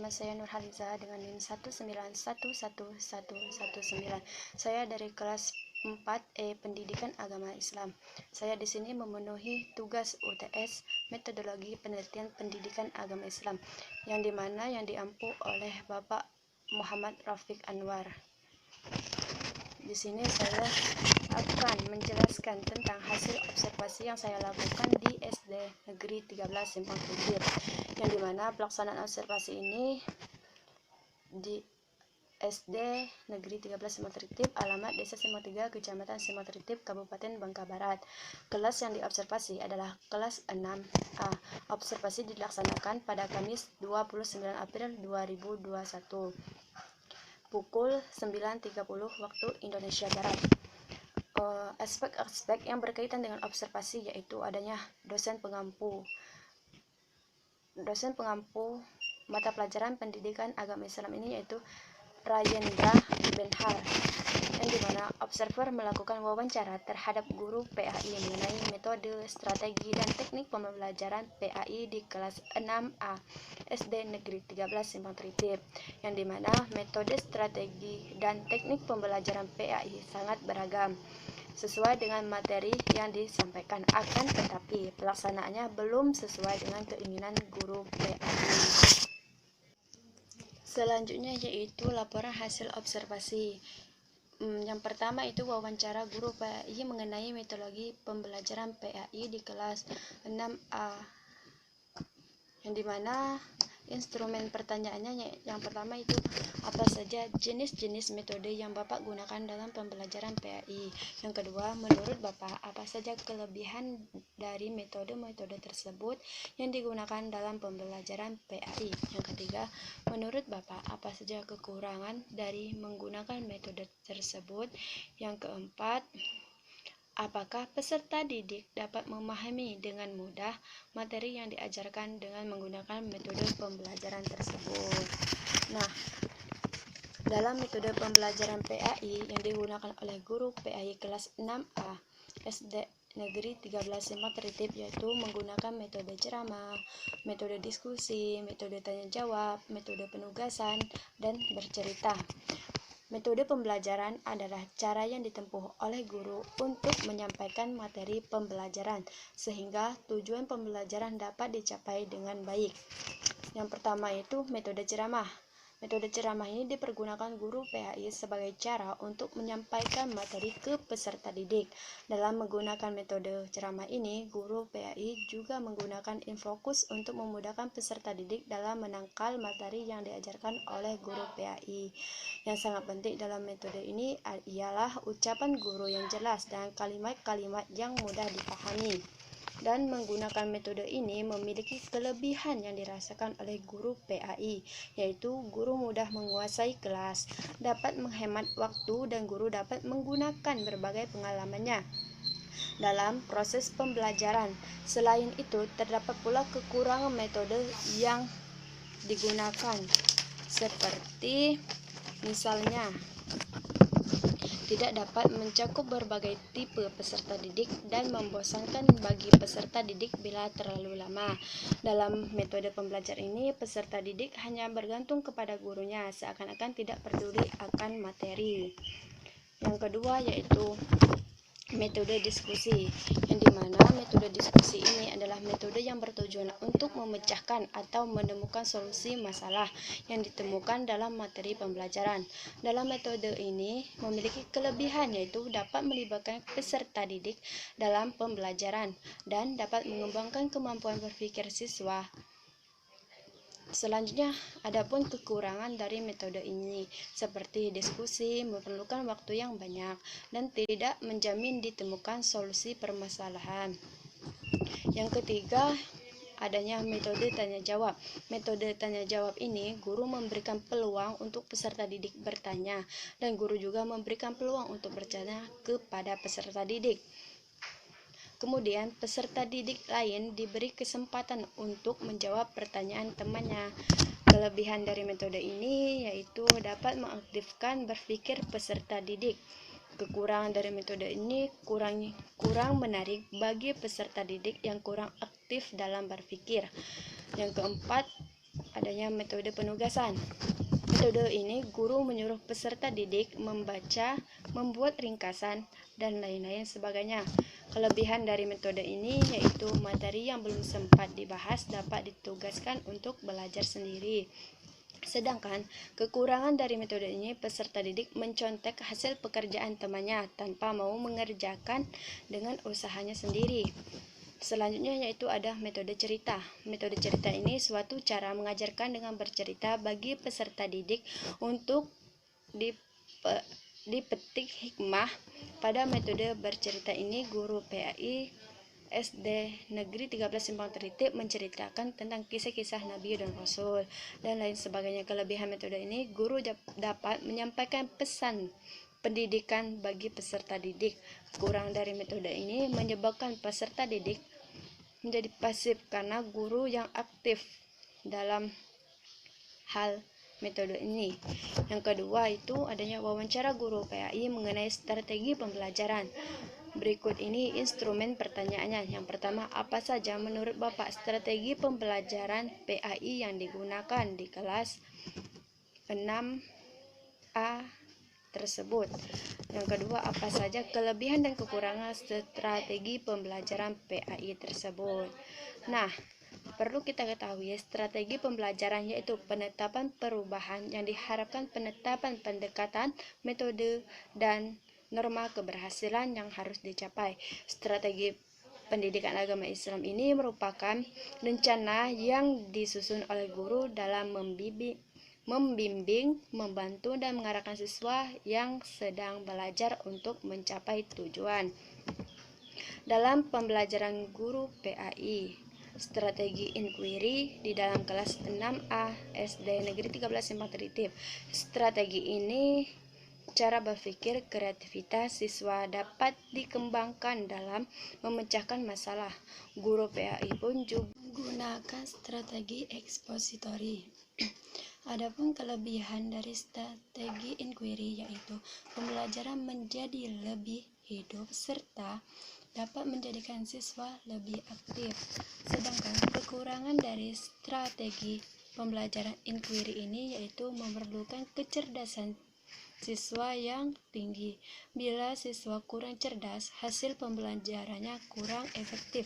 Nama saya Nurhaliza dengan NIM 1911119. Saya dari kelas 4E Pendidikan Agama Islam. Saya di sini memenuhi tugas UTS Metodologi Penelitian Pendidikan Agama Islam yang diampu oleh Bapak Muhammad Rafiq Anwar. Di sini saya akan menjelaskan tentang hasil observasi yang saya lakukan di SD Negeri 13 Simpang Tujuh, yang dimana pelaksanaan observasi ini di SD Negeri 13 Simpang Tritip, alamat Desa Simpang 3, Kecamatan Simpang Tritip, Kabupaten Bangka Barat. Kelas yang diobservasi adalah kelas 6A. Observasi dilaksanakan pada Kamis 29 April 2021. Pukul 9.30 waktu Indonesia Barat. Aspek-aspek yang berkaitan dengan observasi yaitu adanya dosen pengampu mata pelajaran pendidikan agama Islam ini yaitu Rayendra Benhar, yang dimana observer melakukan wawancara terhadap guru PAI mengenai metode, strategi, dan teknik pembelajaran PAI di kelas 6A SD Negeri 13 Simpang Tritip, yang dimana metode, strategi, dan teknik pembelajaran PAI sangat beragam sesuai dengan materi yang disampaikan, akan tetapi pelaksanaannya belum sesuai dengan keinginan guru PAI. Selanjutnya yaitu laporan hasil observasi. Yang pertama itu wawancara guru PAI mengenai metodologi pembelajaran PAI di kelas 6A, yang dimana instrumen pertanyaannya yang pertama itu apa saja jenis-jenis metode yang Bapak gunakan dalam pembelajaran PAI. Yang kedua, menurut Bapak apa saja kelebihan dari metode-metode tersebut yang digunakan dalam pembelajaran PAI. Yang ketiga, menurut Bapak apa saja kekurangan dari menggunakan metode tersebut. Yang keempat, apakah peserta didik dapat memahami dengan mudah materi yang diajarkan dengan menggunakan metode pembelajaran tersebut? Nah, dalam metode pembelajaran PAI yang digunakan oleh guru PAI kelas 6A SD Negeri 13 Simpang Tritip yaitu menggunakan metode ceramah, metode diskusi, metode tanya jawab, metode penugasan, dan bercerita. Metode pembelajaran adalah cara yang ditempuh oleh guru untuk menyampaikan materi pembelajaran sehingga tujuan pembelajaran dapat dicapai dengan baik. Yang pertama itu metode ceramah. Metode ceramah ini dipergunakan guru PAI sebagai cara untuk menyampaikan materi ke peserta didik. Dalam menggunakan metode ceramah ini, guru PAI juga menggunakan infokus untuk memudahkan peserta didik dalam menangkal materi yang diajarkan oleh guru PAI. Yang sangat penting dalam metode ini ialah ucapan guru yang jelas dan kalimat-kalimat yang mudah dipahami. Dan menggunakan metode ini memiliki kelebihan yang dirasakan oleh guru PAI, yaitu guru mudah menguasai kelas, dapat menghemat waktu, dan guru dapat menggunakan berbagai pengalamannya dalam proses pembelajaran. Selain itu, terdapat pula kekurangan metode yang digunakan, seperti misalnya tidak dapat mencakup berbagai tipe peserta didik dan membosankan bagi peserta didik bila terlalu lama. Dalam metode pembelajaran ini, peserta didik hanya bergantung kepada gurunya, seakan-akan tidak peduli akan materi. Yang kedua yaitu metode diskusi, yang dimana metode diskusi ini adalah metode yang bertujuan untuk memecahkan atau menemukan solusi masalah yang ditemukan dalam materi pembelajaran. Dalam metode ini memiliki kelebihan yaitu dapat melibatkan peserta didik dalam pembelajaran dan dapat mengembangkan kemampuan berpikir siswa. Selanjutnya, adapun kekurangan dari metode ini seperti diskusi memerlukan waktu yang banyak dan tidak menjamin ditemukan solusi permasalahan. Yang ketiga, adanya metode tanya jawab. Metode tanya jawab ini guru memberikan peluang untuk peserta didik bertanya dan guru juga memberikan peluang untuk bertanya kepada peserta didik. Kemudian peserta didik lain diberi kesempatan untuk menjawab pertanyaan temannya. Kelebihan dari metode ini yaitu dapat mengaktifkan berpikir peserta didik. Kekurangan dari metode ini kurang menarik bagi peserta didik yang kurang aktif dalam berpikir. Yang keempat, adanya metode penugasan. Metode ini guru menyuruh peserta didik membaca, membuat ringkasan, dan lain-lain sebagainya. Kelebihan dari metode ini yaitu materi yang belum sempat dibahas dapat ditugaskan untuk belajar sendiri. Sedangkan kekurangan dari metode ini, peserta didik mencontek hasil pekerjaan temannya tanpa mau mengerjakan dengan usahanya sendiri. Selanjutnya yaitu ada metode cerita. Metode cerita ini suatu cara mengajarkan dengan bercerita bagi peserta didik untuk dipetik hikmah. Pada metode bercerita ini, guru PAI SD Negeri 13 Simpang Tritip menceritakan tentang kisah-kisah Nabi dan Rasul dan lain sebagainya. Kelebihan metode ini, guru dapat menyampaikan pesan pendidikan bagi peserta didik. Kurang dari metode ini menyebabkan peserta didik menjadi pasif karena guru yang aktif dalam hal metode ini. Yang kedua itu adanya wawancara guru PAI mengenai strategi pembelajaran. Berikut ini instrumen pertanyaannya. Yang pertama, apa saja menurut Bapak strategi pembelajaran PAI yang digunakan di kelas 6A tersebut? Yang kedua, apa saja kelebihan dan kekurangan strategi pembelajaran PAI tersebut? Nah, perlu kita ketahui strategi pembelajaran yaitu penetapan perubahan yang diharapkan, penetapan pendekatan, metode, dan norma keberhasilan yang harus dicapai. Strategi pendidikan agama Islam ini merupakan rencana yang disusun oleh guru dalam membimbing, membantu, dan mengarahkan siswa yang sedang belajar untuk mencapai tujuan. Dalam pembelajaran guru PAI, strategi inquiry di dalam kelas 6A SD Negeri 13 Simpang Tritip. Strategi ini cara berpikir kreativitas siswa dapat dikembangkan dalam memecahkan masalah. Guru PAI pun juga menggunakan strategi ekspositori. Adapun kelebihan dari strategi inquiry yaitu pembelajaran menjadi lebih hidup serta dapat menjadikan siswa lebih aktif. Sedangkan kekurangan dari strategi pembelajaran inquiry ini yaitu memerlukan kecerdasan siswa yang tinggi. Bila siswa kurang cerdas, hasil pembelajarannya kurang efektif.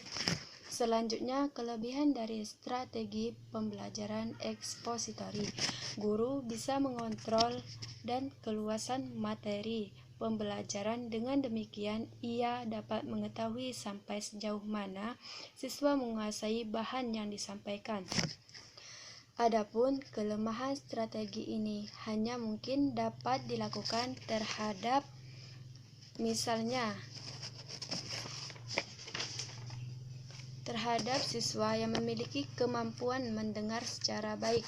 Selanjutnya, kelebihan dari strategi pembelajaran ekspositori. Guru bisa mengontrol dan keluasan materi pembelajaran. Dengan demikian, ia dapat mengetahui sampai sejauh mana siswa menguasai bahan yang disampaikan. Adapun kelemahan strategi ini hanya mungkin dapat dilakukan terhadap siswa yang memiliki kemampuan mendengar secara baik.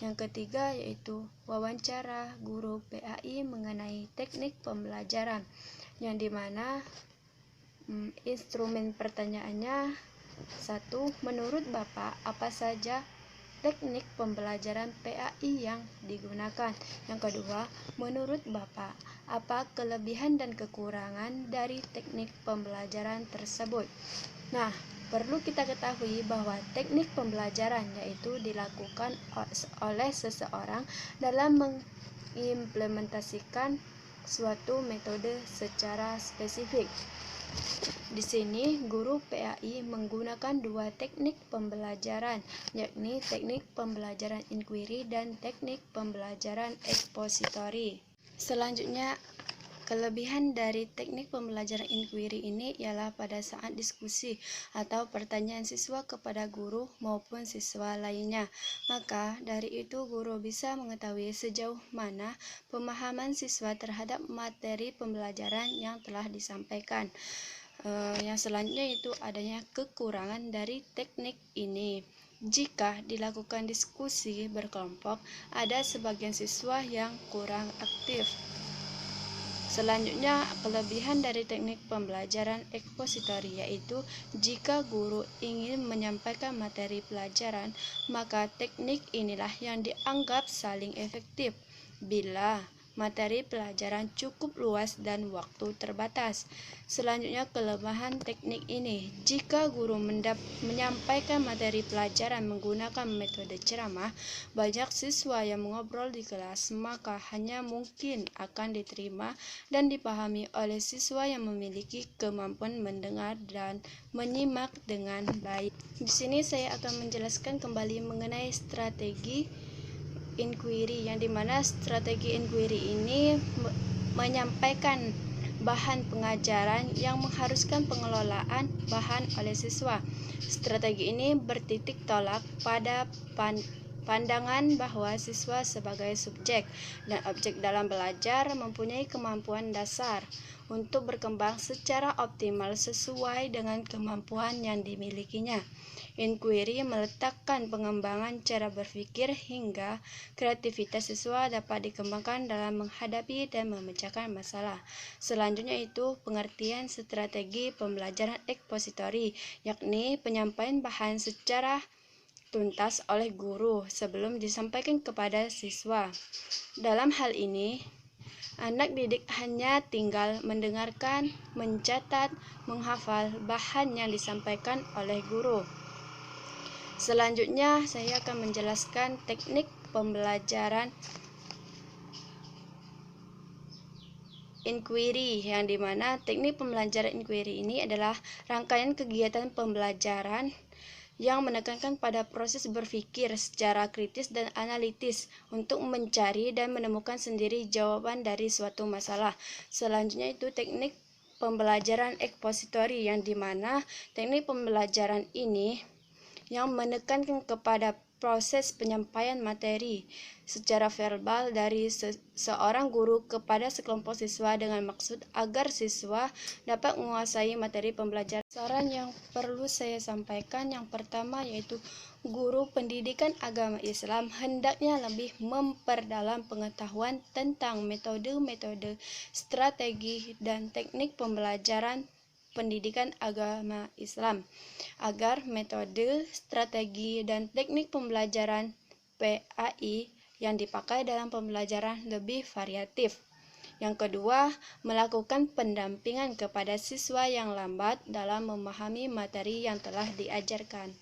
Yang ketiga yaitu wawancara guru PAI mengenai teknik pembelajaran, yang dimana instrumen pertanyaannya: 1. Menurut Bapak, apa saja teknik pembelajaran PAI yang digunakan? Yang kedua, menurut Bapak, apa kelebihan dan kekurangan dari teknik pembelajaran tersebut? Nah, perlu kita ketahui bahwa teknik pembelajaran yaitu dilakukan oleh seseorang dalam mengimplementasikan suatu metode secara spesifik. Di sini guru PAI menggunakan dua teknik pembelajaran, yakni teknik pembelajaran inquiry dan teknik pembelajaran ekspositori. Selanjutnya, kelebihan dari teknik pembelajaran inquiry ini ialah pada saat diskusi atau pertanyaan siswa kepada guru maupun siswa lainnya, maka dari itu guru bisa mengetahui sejauh mana pemahaman siswa terhadap materi pembelajaran yang telah disampaikan. Yang selanjutnya itu adanya kekurangan dari teknik ini. Jika dilakukan diskusi berkelompok, ada sebagian siswa yang kurang aktif. Selanjutnya, kelebihan dari teknik pembelajaran ekspositori yaitu jika guru ingin menyampaikan materi pelajaran, maka teknik inilah yang dianggap saling efektif. Bila materi pelajaran cukup luas dan waktu terbatas. Selanjutnya, kelemahan teknik ini. Jika guru menyampaikan materi pelajaran menggunakan metode ceramah, banyak siswa yang mengobrol di kelas, maka hanya mungkin akan diterima dan dipahami oleh siswa yang memiliki kemampuan mendengar dan menyimak dengan baik. Di sini saya akan menjelaskan kembali mengenai strategi inquiry, yang dimana strategi inquiry ini menyampaikan bahan pengajaran yang mengharuskan pengelolaan bahan oleh siswa. Strategi ini bertitik tolak pada pandangan bahwa siswa sebagai subjek dan objek dalam belajar mempunyai kemampuan dasar untuk berkembang secara optimal sesuai dengan kemampuan yang dimilikinya. Inquiry meletakkan pengembangan cara berpikir hingga kreativitas siswa dapat dikembangkan dalam menghadapi dan memecahkan masalah. Selanjutnya itu pengertian strategi pembelajaran ekspositori, yakni penyampaian bahan secara tuntas oleh guru sebelum disampaikan kepada siswa. Dalam hal ini, anak didik hanya tinggal mendengarkan, mencatat, menghafal bahan yang disampaikan oleh guru. Selanjutnya, saya akan menjelaskan teknik pembelajaran inquiry, yang dimana teknik pembelajaran inquiry ini adalah rangkaian kegiatan pembelajaran yang menekankan pada proses berpikir secara kritis dan analitis untuk mencari dan menemukan sendiri jawaban dari suatu masalah. Selanjutnya itu teknik pembelajaran ekspositori, yang dimana teknik pembelajaran ini yang menekankan kepada proses penyampaian materi secara verbal dari seorang guru kepada sekelompok siswa dengan maksud agar siswa dapat menguasai materi pembelajaran. Saran yang perlu saya sampaikan yang pertama yaitu guru pendidikan agama Islam hendaknya lebih memperdalam pengetahuan tentang metode-metode, strategi, dan teknik pembelajaran pendidikan agama Islam agar metode, strategi, dan teknik pembelajaran PAI yang dipakai dalam pembelajaran lebih variatif. Yang kedua, melakukan pendampingan kepada siswa yang lambat dalam memahami materi yang telah diajarkan.